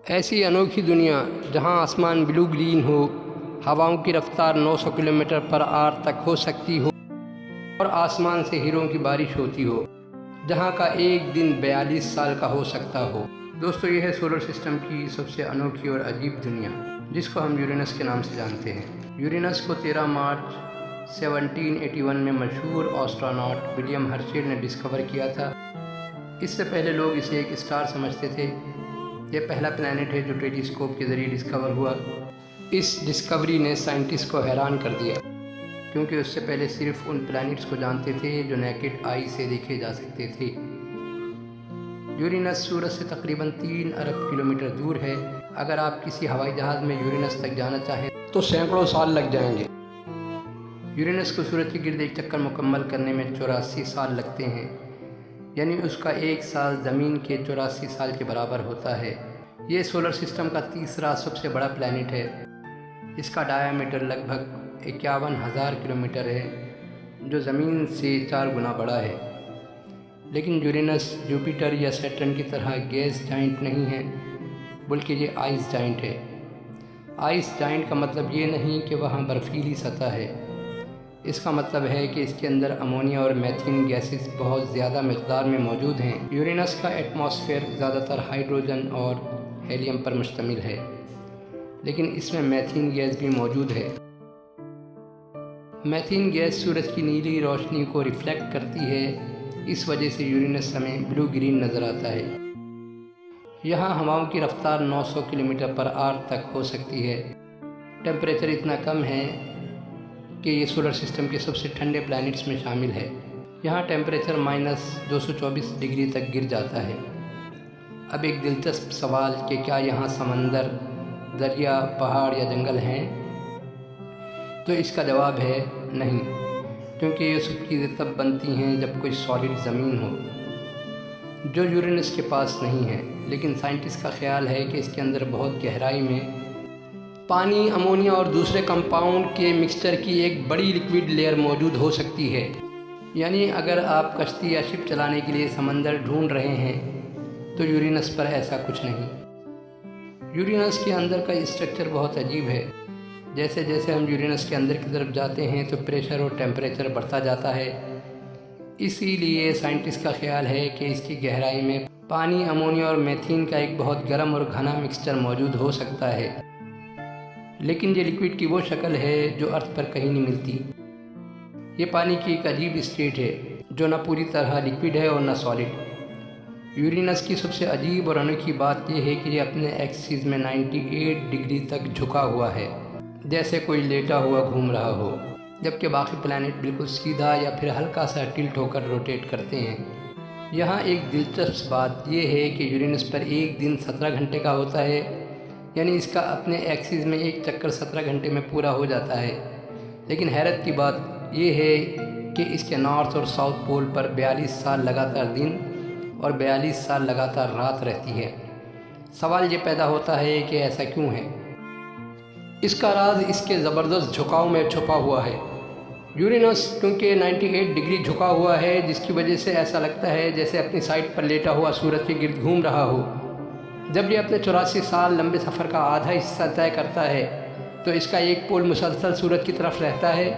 ایسی انوکھی دنیا جہاں آسمان بلو گرین ہو، ہواؤں کی رفتار 900 کلومیٹر پر آور تک ہو سکتی ہو اور آسمان سے ہیروں کی بارش ہوتی ہو، جہاں کا ایک دن 42 سال کا ہو سکتا ہو۔ دوستو، یہ ہے سولر سسٹم کی سب سے انوکھی اور عجیب دنیا، جس کو ہم یورینس کے نام سے جانتے ہیں۔ یورینس کو 13 مارچ 1781 میں مشہور ایسٹروناٹ ولیم ہرشل نے ڈسکور کیا تھا۔ اس سے پہلے لوگ اسے ایک اسٹار سمجھتے تھے۔ یہ پہلا پلانٹ ہے جو ٹیلیسکوپ کے ذریعے ڈسکور ہوا۔ اس ڈسکوری نے سائنٹسٹ کو حیران کر دیا، کیونکہ اس سے پہلے صرف ان پلانٹس کو جانتے تھے جو نیکڈ آئی سے دیکھے جا سکتے تھے۔ یورینس سورج سے تقریباً 3 ارب کلومیٹر دور ہے۔ اگر آپ کسی ہوائی جہاز میں یورینس تک جانا چاہیں تو سینکڑوں سال لگ جائیں گے۔ یورینس کو سورج کے گرد ایک چکر مکمل کرنے میں 84 سال لگتے ہیں، یعنی اس کا ایک سال زمین کے 84 سال کے برابر ہوتا ہے۔ یہ سولر سسٹم کا تیسرا سب سے بڑا پلانٹ ہے۔ اس کا ڈایا میٹر لگ بھگ 51,000 کلومیٹر ہے، جو زمین سے 4 گنا بڑا ہے۔ لیکن یورینس جوپیٹر یا سیٹرن کی طرح گیس جائنٹ نہیں ہے، بلکہ یہ آئس جائنٹ ہے۔ آئس جائنٹ کا مطلب یہ نہیں کہ وہاں برفیلی سطح ہے۔ اس کا مطلب ہے کہ اس کے اندر امونیا اور میتھین گیسز بہت زیادہ مقدار میں موجود ہیں۔ یورینس کا ایٹماسفیئر زیادہ تر ہائیڈروجن اور ہیلیم پر مشتمل ہے، لیکن اس میں میتھین گیس بھی موجود ہے۔ میتھین گیس سورج کی نیلی روشنی کو ریفلیکٹ کرتی ہے، اس وجہ سے یورینس ہمیں بلو گرین نظر آتا ہے۔ یہاں ہواؤں کی رفتار 900 کلومیٹر پر آور تک ہو سکتی ہے۔ ٹیمپریچر اتنا کم ہے کہ یہ سولر سسٹم کے سب سے ٹھنڈے پلانٹس میں شامل ہے۔ یہاں ٹیمپریچر -224 ڈگری تک گر جاتا ہے۔ اب ایک دلچسپ سوال کہ کیا یہاں سمندر، دریا، پہاڑ یا جنگل ہیں؟ تو اس کا جواب ہے نہیں، کیونکہ یہ سب چیزیں تب بنتی ہیں جب کوئی سالڈ زمین ہو، جو یورینس کے پاس نہیں ہے۔ لیکن سائنٹسٹ کا خیال ہے کہ اس کے اندر بہت گہرائی میں پانی، امونیا اور دوسرے کمپاؤنڈ کے مکسچر کی ایک بڑی لیکوڈ لیئر موجود ہو سکتی ہے۔ یعنی اگر آپ کشتی یا شپ چلانے کے لیے سمندر ڈھونڈ رہے ہیں تو یورینس پر ایسا کچھ نہیں۔ یورینس کے اندر کا اسٹرکچر بہت عجیب ہے۔ جیسے جیسے ہم یورینس کے اندر کی طرف جاتے ہیں تو پریشر اور ٹیمپریچر بڑھتا جاتا ہے۔ اسی لیے سائنٹسٹ کا خیال ہے کہ اس کی گہرائی میں پانی، امونیا اور میتھین کا ایک بہت گرم اور گھنا مکسچر موجود ہو سکتا ہے۔ لیکن یہ لیکوڈ کی وہ شکل ہے جو ارتھ پر کہیں نہیں ملتی۔ یہ پانی کی ایک عجیب اسٹیٹ ہے جو نہ پوری طرح لیکوڈ ہے اور نہ سالڈ۔ یورینس کی سب سے عجیب اور انوکھی بات یہ ہے کہ یہ اپنے ایکسس میں 98 ڈگری تک جھکا ہوا ہے، جیسے کوئی لیٹا ہوا گھوم رہا ہو، جبکہ باقی پلانٹ بالکل سیدھا یا پھر ہلکا سا ٹلٹ ہو کر روٹیٹ کرتے ہیں۔ یہاں ایک دلچسپ بات یہ ہے کہ یورینس پر ایک دن 17 گھنٹے کا ہوتا ہے، یعنی اس کا اپنے ایکسس میں ایک چکر 17 گھنٹے میں پورا ہو جاتا ہے۔ لیکن حیرت کی بات یہ ہے کہ اس کے نارتھ اور ساؤتھ پول پر 42 سال لگاتار دن اور 42 سال لگاتار رات رہتی ہے۔ سوال یہ پیدا ہوتا ہے کہ ایسا کیوں ہے؟ اس کا راز اس کے زبردست جھکاؤ میں چھپا ہوا ہے۔ یورینس کیونکہ 98 ڈگری جھکا ہوا ہے، جس کی وجہ سے ایسا لگتا ہے جیسے اپنی سائٹ پر لیٹا ہوا سورج کے گرد گھوم رہا ہو۔ جب یہ اپنے 84 سال لمبے سفر کا آدھا حصہ طے کرتا ہے تو اس کا ایک پول مسلسل سورج کی طرف رہتا ہے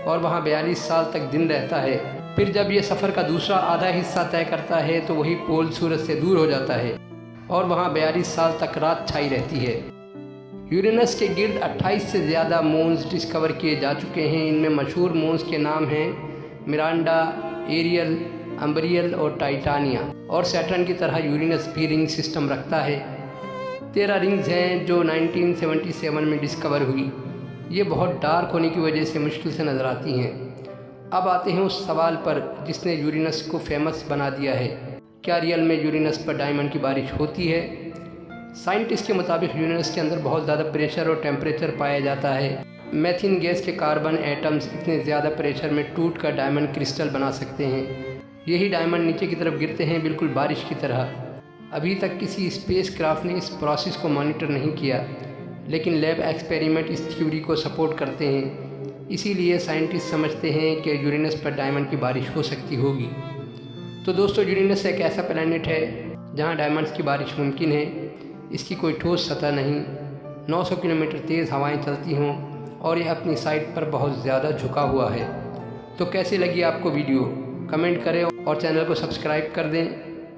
اور وہاں 42 سال تک دن رہتا ہے۔ پھر جب یہ سفر کا دوسرا آدھا حصہ طے کرتا ہے تو وہی پول سورج سے دور ہو جاتا ہے اور وہاں 42 سال تک رات چھائی رہتی ہے۔ یورینس کے گرد 28 سے زیادہ مونز ڈسکور کیے جا چکے ہیں۔ ان میں مشہور مونز کے نام ہیں میرانڈا، ایریل، امبریل اور ٹائٹانیا۔ اور سیٹرن کی طرح یورینس بھی رنگ سسٹم رکھتا ہے۔ 13 رنگز ہیں جو 1977 میں ڈسکور ہوئی۔ یہ بہت ڈارک ہونے کی وجہ سے مشکل سے نظر آتی ہیں۔ اب آتے ہیں اس سوال پر جس نے یورینس کو فیمس بنا دیا ہے، کیا ریئل میں یورینس پر ڈائمنڈ کی بارش ہوتی ہے؟ سائنٹسٹ کے مطابق یورینس کے اندر بہت زیادہ پریشر اور ٹیمپریچر پایا جاتا ہے۔ میتھین گیس کے کاربن ایٹمز اتنے زیادہ پریشر میں ٹوٹ کر ڈائمنڈ کرسٹل بنا سکتے ہیں۔ یہی ڈائمنڈ نیچے کی طرف گرتے ہیں، بالکل بارش کی طرح۔ ابھی تک کسی اسپیس کرافٹ نے اس پروسیس کو مانیٹر نہیں کیا، لیکن لیب ایکسپیریمنٹ اس تھیوری کو سپورٹ کرتے ہیں۔ اسی لیے سائنٹسٹ سمجھتے ہیں کہ یورینس پر ڈائمنڈ کی بارش ہو سکتی ہوگی۔ تو دوستو، یورینس ایک ایسا پلانٹ ہے جہاں ڈائمنڈز کی بارش ممکن ہے۔ اس کی کوئی ٹھوس سطح نہیں، 900 کلومیٹر تیز ہوائیں چلتی ہوں اور یہ اپنی سائٹ پر بہت زیادہ جھکا ہوا ہے۔ تو کیسی لگی آپ کو ویڈیو؟ کمنٹ کریں اور چینل کو سبسکرائب کر دیں۔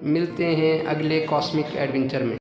ملتے ہیں اگلے کاسمک ایڈونچر میں۔